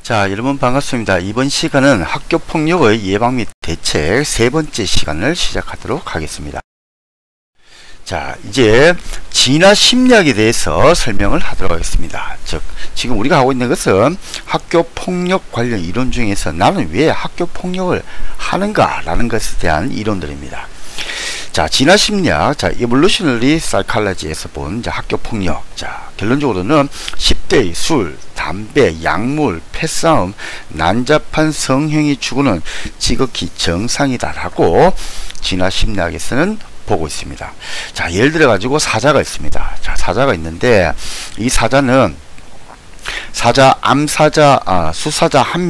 자, 여러분 반갑습니다. 이번 시간은 학교폭력의 예방 및 대책 세 번째 시간을 시작하도록 하겠습니다. 자, 이제 진화 심리학에 대해서 설명을 하도록 하겠습니다. 즉, 지금 우리가 하고 있는 것은 학교폭력 관련 이론 중에서 나는 왜 학교폭력을 하는가 라는 것에 대한 이론들입니다. 자, 진화 심리학, 자, Evolutionary Psychology에서 본 이제 학교폭력. 자, 결론적으로는 10대의 술, 담배, 약물, 패싸움, 난잡한 성행위 추구는 지극히 정상이다라고 진화 심리학에서는 보고 있습니다. 자, 예를 들어 가지고 사자가 있습니다. 자, 사자가 있는데 이 사자는 수사자 한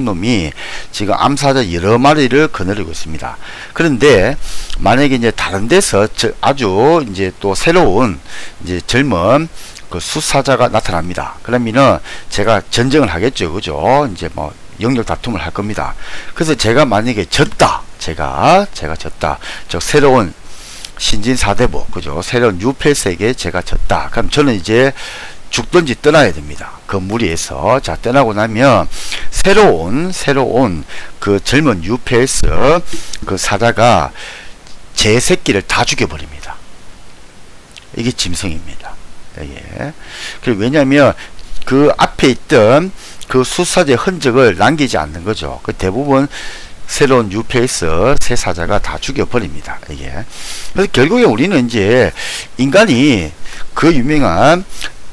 놈이 지금 암사자 여러 마리를 거느리고 있습니다. 그런데 만약에 이제 다른 데서 아주 이제 또 새로운 이제 젊은 그 수사자가 나타납니다. 그러면은 제가 전쟁을 하겠죠. 그죠? 이제 뭐 영역 다툼을 할 겁니다. 그래서 제가 만약에 졌다. 제가 졌다. 즉 새로운 신진사대부, 그죠? 새로운 뉴펠스에게 제가 졌다. 그럼 저는 이제 죽든지 떠나야 됩니다. 그 무리에서. 자, 떠나고 나면 새로운 그 젊은 뉴펠스 그 사자가 제 새끼를 다 죽여버립니다. 이게 짐승입니다. 예. 그리고 왜냐하면 그 앞에 있던 그 수사자의 흔적을 남기지 않는 거죠. 그 대부분 새로운 뉴페이스 새 사자가 다 죽여버립니다. 이게. 그래서 결국에 우리는 이제 인간이 그 유명한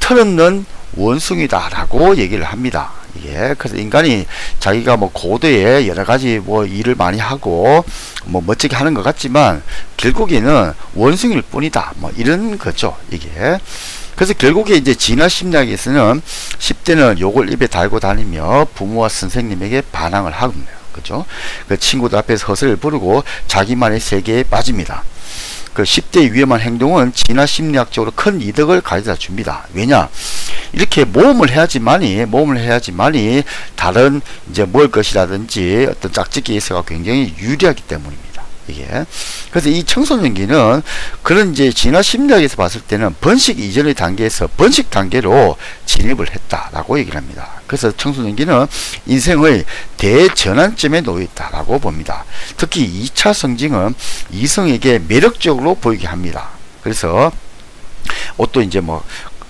털없는 원숭이다라고 얘기를 합니다. 예, 그래서 인간이 자기가 뭐 고도에 여러 가지 뭐 일을 많이 하고 뭐 멋지게 하는 것 같지만 결국에는 원숭이일 뿐이다. 뭐 이런 거죠. 이게. 그래서 결국에 이제 진화 심리학에서는 10대는 욕을 입에 달고 다니며 부모와 선생님에게 반항을 합니다. 그죠? 그 친구들 앞에서 허세를 부르고 자기만의 세계에 빠집니다. 그 10대의 위험한 행동은 진화 심리학적으로 큰 이득을 가져다 줍니다. 왜냐? 이렇게 모험을 해야지만이 다른 이제 먹을 것이라든지 어떤 짝짓기 예서가 굉장히 유리하기 때문입니다. 이게. 그래서 이 청소년기는 그런 이제 진화 심리학에서 봤을 때는 번식 이전의 단계에서 번식 단계로 진입을 했다라고 얘기를 합니다. 그래서 청소년기는 인생의 대전환점에 놓여 있다라고 봅니다. 특히 2차 성징은 이성에게 매력적으로 보이게 합니다. 그래서 옷도 이제 뭐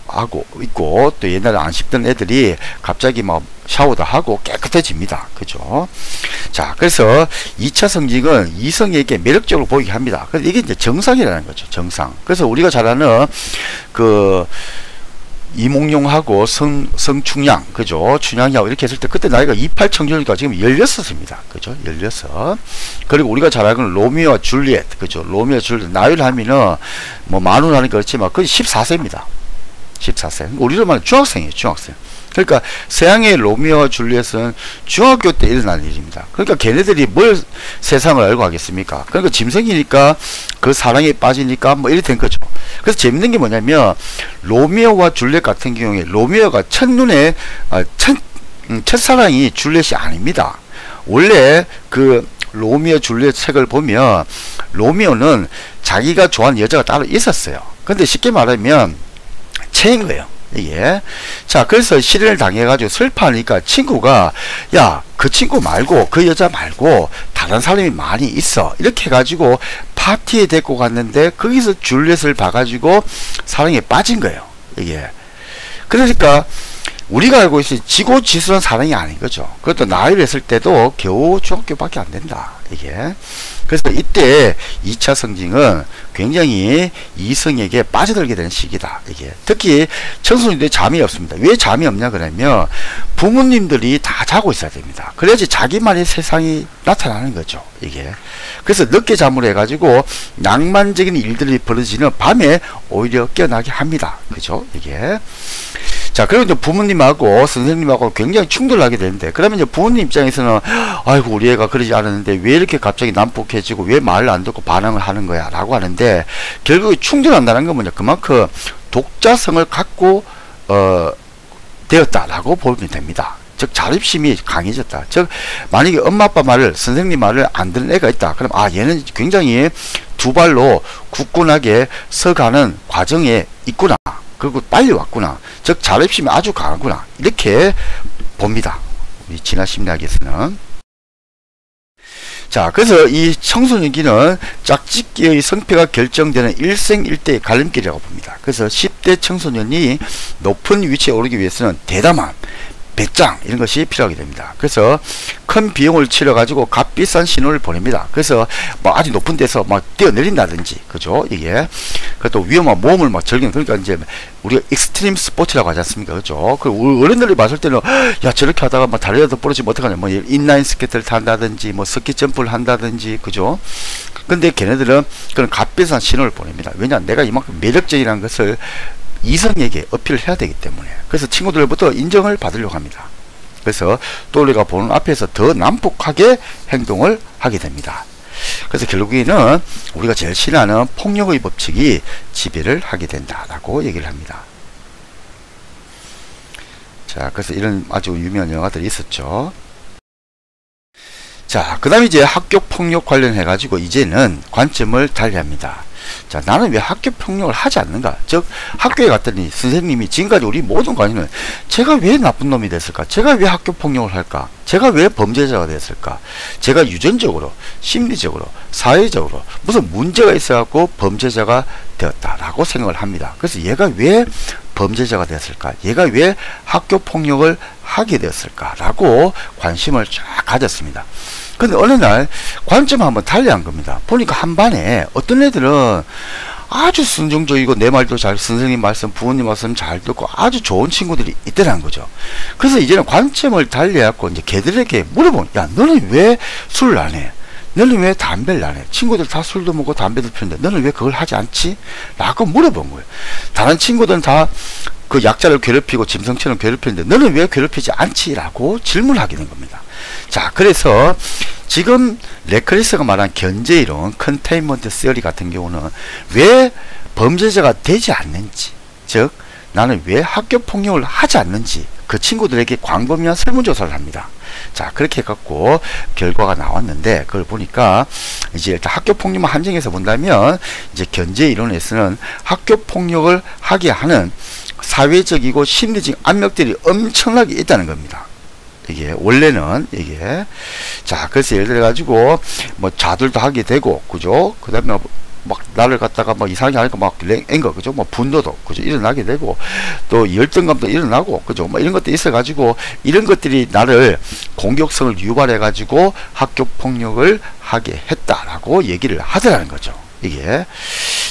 하고 있고 또 옛날에 안 씹던 애들이 갑자기 막 샤워도 하고 깨끗해집니다. 그죠? 자, 그래서 2차 성징은 이성에게 매력적으로 보이게 합니다. 그래서 이게 이제 정상이라는 거죠. 정상. 그래서 우리가 잘 아는 그 이몽룡하고 성충양, 그죠? 춘향이하고 이렇게 했을 때 그때 나이가 28 청소년이니까 지금 16입니다. 그죠? 16. 그리고 우리가 잘 알고 있는 로미오와 줄리엣, 그죠? 로미오와 줄리엣 나이를 하면은 뭐 만원 하니까 그렇지만 거의 14세입니다. 14세. 우리로 말하면 중학생이에요. 중학생. 그러니까 서양의 로미오와 줄리엣은 중학교 때 일어난 일입니다. 그러니까 걔네들이 뭘 세상을 알고 하겠습니까? 그러니까 짐승이니까 그 사랑에 빠지니까 뭐 이렇게 된 거죠. 그래서 재밌는 게 뭐냐면 로미오와 줄리엣 같은 경우에 로미오가 첫사랑이 줄리엣이 아닙니다. 원래 그 로미오 줄리엣 책을 보면 로미오는 자기가 좋아하는 여자가 따로 있었어요. 근데 쉽게 말하면 체인 거예요. 이게. 자, 그래서 실현을 당해가지고 슬퍼하니까 친구가 야, 그 친구 말고 그 여자 말고 다른 사람이 많이 있어. 이렇게 해가지고 파티에 데리고 갔는데 거기서 줄리엣을 봐가지고 사랑에 빠진 거예요. 이게. 그러니까 우리가 알고 있을 지고지순한 사랑이 아닌 거죠. 그것도 나이를 했을 때도 겨우 중학교밖에 안 된다. 이게. 그래서 이때 2차 성징은 굉장히 이성에게 빠져들게 되는 시기다. 이게. 특히 청소년들이 잠이 없습니다. 왜 잠이 없냐 그러면 부모님들이 다 자고 있어야 됩니다. 그래야지 자기만의 세상이 나타나는 거죠. 이게. 그래서 늦게 잠을 해가지고 낭만적인 일들이 벌어지는 밤에 오히려 깨어나게 합니다. 그죠? 이게. 자, 그리고 이제 부모님하고 선생님하고 굉장히 충돌을 하게 되는데, 그러면 이제 부모님 입장에서는, 아이고, 우리 애가 그러지 않았는데, 왜 이렇게 갑자기 난폭해지고, 왜 말을 안 듣고 반응을 하는 거야? 라고 하는데, 결국에 충돌한다는 건 뭐냐? 그만큼 독자성을 갖고, 되었다라고 보면 됩니다. 즉, 자립심이 강해졌다. 즉, 만약에 엄마, 아빠 말을, 선생님 말을 안 듣는 애가 있다. 그럼, 아, 얘는 굉장히 두 발로 굳건하게 서가는 과정에 있구나. 그리고 빨리 왔구나. 즉 자립심이 아주 강하구나. 이렇게 봅니다. 우리 진화 심리학에서는. 자, 그래서 이 청소년기는 짝짓기의 성패가 결정되는 일생일대의 갈림길이라고 봅니다. 그래서 10대 청소년이 높은 위치에 오르기 위해서는 대담함, 배짱 이런 것이 필요하게 됩니다. 그래서 큰 비용을 치러 가지고 값비싼 신호를 보냅니다. 그래서 뭐 아주 높은 데서 막 뛰어내린다든지, 그죠? 이게 또 위험한 모험을 막 즐기는, 그러니까 이제 우리가 익스트림 스포츠라고 하지 않습니까? 그죠? 그 어른들이 봤을 때는 야, 저렇게 하다가 막 다리라도 부러지면 어떡하냐, 뭐 인라인 스케이트를 탄다든지 뭐 스키 점프를 한다든지, 그죠? 근데 걔네들은 그런 값비싼 신호를 보냅니다. 왜냐, 내가 이만큼 매력적이라는 것을 이성에게 어필을 해야 되기 때문에. 그래서 친구들부터 인정을 받으려고 합니다. 그래서 또 우리가 보는 앞에서 더 난폭하게 행동을 하게 됩니다. 그래서 결국에는 우리가 제일 싫어하는 폭력의 법칙이 지배를 하게 된다라고 얘기를 합니다. 자, 그래서 이런 아주 유명한 영화들이 있었죠. 자, 그 다음에 이제 학교 폭력 관련해 가지고 이제는 관점을 달리합니다. 자, 나는 왜 학교 폭력을 하지 않는가? 즉, 학교에 갔더니 선생님이 지금까지 우리 모든 관인은 제가 왜 나쁜 놈이 됐을까? 제가 왜 학교 폭력을 할까? 제가 왜 범죄자가 됐을까? 제가 유전적으로, 심리적으로, 사회적으로 무슨 문제가 있어갖고 범죄자가 되었다라고 생각을 합니다. 그래서 얘가 왜 범죄자가 되었을까? 얘가 왜 학교 폭력을 하게 되었을까라고 관심을 쫙 가졌습니다. 근데 어느 날 관점을 한번 달리한 겁니다. 보니까 한 반에 어떤 애들은 아주 순종적이고 내 말도 잘, 선생님 말씀, 부모님 말씀 잘 듣고 아주 좋은 친구들이 있더라는 거죠. 그래서 이제는 관점을 달리해갖고 이제 걔들에게 물어보면, 야, 너는 왜 술을 안 해? 너는 왜 담배를 안 해? 친구들 다 술도 먹고 담배도 피우는데 너는 왜 그걸 하지 않지? 라고 물어본 거예요. 다른 친구들은 다 그 약자를 괴롭히고 짐승처럼 괴롭히는데 너는 왜 괴롭히지 않지? 라고 질문하게 된 겁니다. 자, 그래서 지금 레클리스가 말한 견제이론, 컨테인먼트 시어리 같은 경우는 왜 범죄자가 되지 않는지, 즉 나는 왜 학교 폭력을 하지 않는지 그 친구들에게 광범위한 설문조사를 합니다. 자, 그렇게 해갖고 결과가 나왔는데, 그걸 보니까 이제 일단 학교 폭력만 한정해서 본다면 이제 견제 이론에서는 학교 폭력을 하게 하는 사회적이고 심리적 압력들이 엄청나게 있다는 겁니다. 이게 원래는 이게, 자, 그래서 예를 들어 가지고 뭐 자들도 하게 되고, 그죠? 그 다음에 막 나를 갖다가 막 이상하게 하니까 막 앵거, 그죠? 뭐 분노도, 그죠? 일어나게 되고, 또 열등감도 일어나고, 그죠? 뭐 이런 것도 있어 가지고 이런 것들이 나를 공격성을 유발해 가지고 학교 폭력을 하게 했다라고 얘기를 하더라는 거죠. 이게.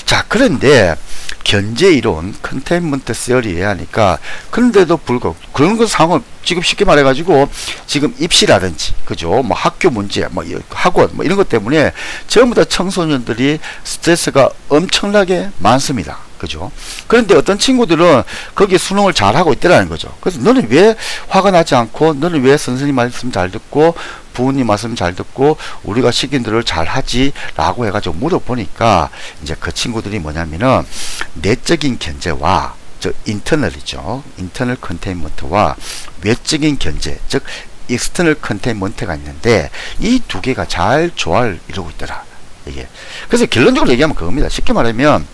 자, 그런데 견제 이론, 컨테인먼트 시어리에 하니까, 그런데도 불구하고 그런 것 상황, 지금 쉽게 말해 가지고 지금 입시라든지, 그죠? 뭐 학교 문제, 뭐 학원, 뭐 이런 것 때문에 전부 다 청소년들이 스트레스가 엄청나게 많습니다. 그죠? 그런데 어떤 친구들은 거기에 수능을 잘 하고 있더라는 거죠. 그래서 너는 왜 화가 나지 않고, 너는 왜 선생님 말씀 잘 듣고 부모님 말씀 잘 듣고 우리가 시킨 대로 잘 하지? 라고 해가지고 물어보니까 이제 그 친구들이 뭐냐면은 내적인 견제와, 저 인터널이죠. 인터널 컨테인먼트와 외적인 견제, 즉 익스터널 컨테인먼트가 있는데 이 두 개가 잘 조화를 이루고 있더라. 이게. 그래서 결론적으로 얘기하면 그겁니다. 쉽게 말하면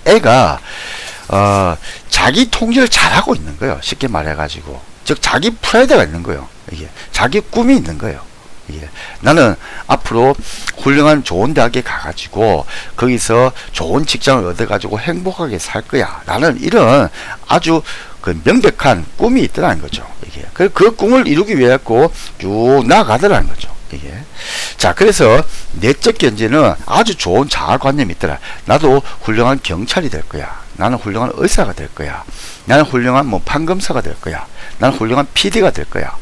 애가 자기 통제를 잘하고 있는 거예요. 쉽게 말해가지고. 즉 자기 프라이드가 있는 거예요. 이게 자기 꿈이 있는 거예요. 이게 나는 앞으로 훌륭한 좋은 대학에 가가지고 거기서 좋은 직장을 얻어가지고 행복하게 살 거야. 라는 이런 아주 그 명백한 꿈이 있더라는 거죠. 이게 그 꿈을 이루기 위해 쭉 나아가더라는 거죠. 이게. 자, 그래서 내적 견제는 아주 좋은 자아관념이 있더라. 나도 훌륭한 경찰이 될 거야. 나는 훌륭한 의사가 될 거야. 나는 훌륭한 뭐 판검사가 될 거야. 나는 훌륭한 PD가 될 거야.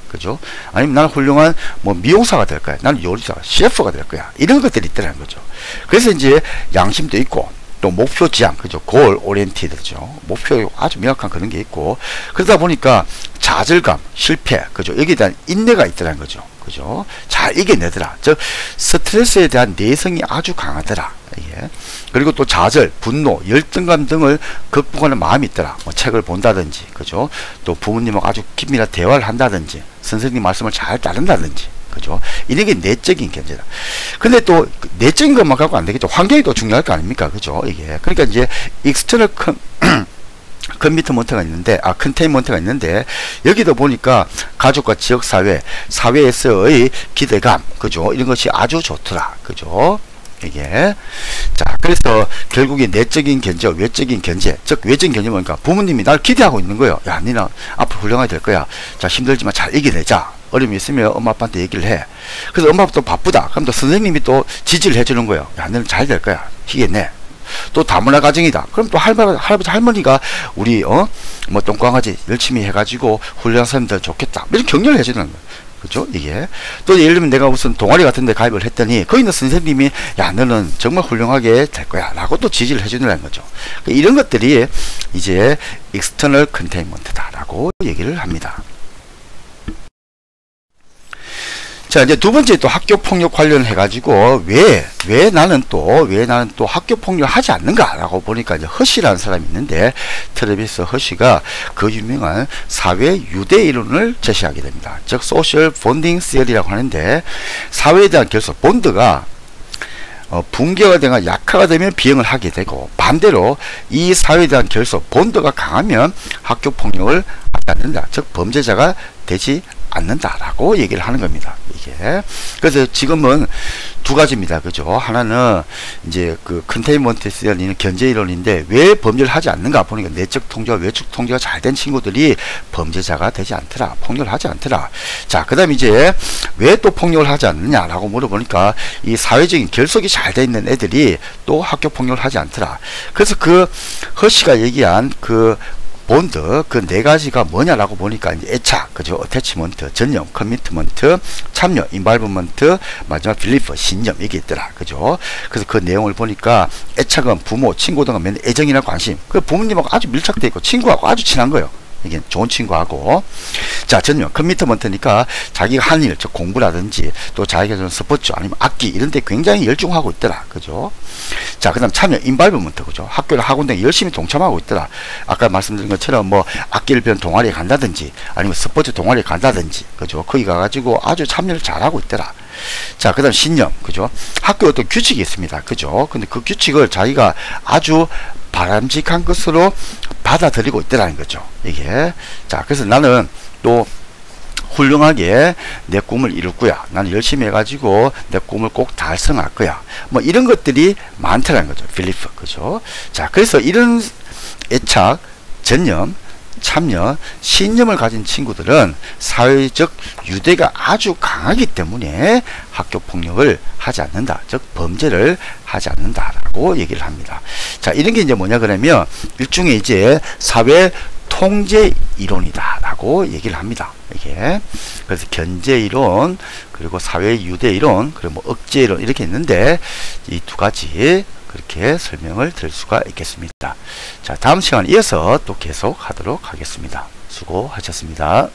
그죠? 아니면 나는 훌륭한 뭐 미용사가 될 거야. 나는 요리사, 셰프가 될 거야. 이런 것들이 있더라는 거죠. 그래서 이제 양심도 있고, 또 목표 지향, 그죠? 골 오리엔티드죠. 목표 아주 명확한 그런 게 있고, 그러다 보니까 좌절감, 실패, 그죠? 여기에 대한 인내가 있더라는 거죠. 그죠? 잘 이겨내더라. 즉 스트레스에 대한 내성이 아주 강하더라. 예. 그리고 또 좌절, 분노, 열등감 등을 극복하는 마음이 있더라. 뭐 책을 본다든지, 그죠? 또 부모님하고 아주 긴밀한 대화를 한다든지, 선생님 말씀을 잘 따른다든지, 그죠? 이런 게 내적인 견제다. 근데 또 내적인 것만 갖고 안 되겠죠. 환경이 또 중요할 거 아닙니까? 그죠? 이게. 그러니까 이제 익스터널 커미트먼트가 있는데, 컨테인먼트가 있는데, 여기도 보니까 가족과 지역사회, 사회에서의 기대감, 그죠? 이런 것이 아주 좋더라. 그죠? 이게. 자, 그래서 결국에 내적인 견제, 외적인 견제, 즉, 외적인 견제 뭐니까 부모님이 날 기대하고 있는 거예요. 야, 니나 앞으로 훌륭하게 될 거야. 자, 힘들지만 잘 이겨내자. 어려움이 있으면 엄마 아빠한테 얘기를 해. 그래서 엄마 아빠 또 바쁘다. 그럼 또 선생님이 또 지지를 해주는 거예요. 야, 너는 잘 될 거야. 이겨내. 또 다문화 가정이다. 그럼 또 할아버지 할머니가 우리 뭐 똥강아지 열심히 해가지고 훌륭한 사람들 좋겠다. 이런 격려를 해주는 거예요. 그죠? 이게 또 예를 들면 내가 무슨 동아리 같은 데 가입을 했더니 거기 있는 선생님이 야 너는 정말 훌륭하게 될 거야 라고 또 지지를 해주는 거죠. 이런 것들이 이제 external containment다 라고 얘기를 합니다. 자, 이제 두 번째 또 학교 폭력 관련해 가지고 왜 나는 또 학교 폭력을 하지 않는가라고 보니까 이제 허시라는 사람이 있는데, 트래비스 허시가 그 유명한 사회 유대 이론을 제시하게 됩니다. 즉 소셜 본딩 시어리라고 하는데, 사회에 대한 결속 본드가 붕괴가 되거나 약화가 되면 비행을 하게 되고, 반대로 이 사회에 대한 결속 본드가 강하면 학교 폭력을 하지 않는다. 즉 범죄자가 되지 않는다라고 얘기를 하는 겁니다. 이게. 그래서 지금은 두 가지입니다. 그죠? 하나는 이제 그 컨테인먼트 시어리는 견제 이론인데, 왜 범죄를 하지 않는가 보니까 내적 통제와 외적 통제가 잘 된 친구들이 범죄자가 되지 않더라. 폭력을 하지 않더라. 자, 그 다음 이제 왜 또 폭력을 하지 않느냐라고 물어보니까 이 사회적인 결속이 잘 돼 있는 애들이 또 학교 폭력을 하지 않더라. 그래서 그 허시가 얘기한 그 본드 그 네 가지가 뭐냐라고 보니까 이제 애착, 그죠? 어태치먼트, 전념, 커미트먼트, 참여, 인발브먼트, 마지막 빌리프, 신념 이게 있더라. 그죠? 그래서 그 내용을 보니까 애착은 부모, 친구 등과 맺는 애정이나 관심. 그 부모님하고 아주 밀착되어 있고 친구하고 아주 친한 거예요. 이게 좋은 친구하고. 자, 전념, 커미트먼트니까 자기가 하는 일, 즉 공부라든지 또 자기가 좀 스포츠 아니면 악기 이런 데 굉장히 열중하고 있더라. 그죠? 자, 그 다음 참여, 인발브먼트, 그죠? 학교를 학원 등에 열심히 동참하고 있더라. 아까 말씀드린 것처럼 뭐 악기를 배운 동아리에 간다든지 아니면 스포츠 동아리에 간다든지, 그죠? 거기 가가지고 아주 참여를 잘하고 있더라. 자, 그 다음 신념, 그죠? 학교에 어떤 규칙이 있습니다. 그죠? 근데 그 규칙을 자기가 아주 바람직한 것으로 받아들이고 있더라는 거죠. 이게. 자, 그래서 나는 또 훌륭하게 내 꿈을 이룰 거야. 나는 열심히 해가지고 내 꿈을 꼭 달성할 거야. 뭐 이런 것들이 많더라는 거죠. 필리프. 그죠? 자, 그래서 이런 애착, 전념, 참여, 신념을 가진 친구들은 사회적 유대가 아주 강하기 때문에 학교 폭력을 하지 않는다. 즉 범죄를 하지 않는다라고 얘기를 합니다. 자, 이런 게 이제 뭐냐 그러면 일종의 이제 사회 통제 이론이다 라고 얘기를 합니다. 이게. 그래서 견제 이론, 그리고 사회 유대 이론, 그리고 뭐 억제 이론 이렇게 있는데, 이 두 가지 그렇게 설명을 드릴 수가 있겠습니다. 자, 다음 시간에 이어서 또 계속 하도록 하겠습니다. 수고하셨습니다.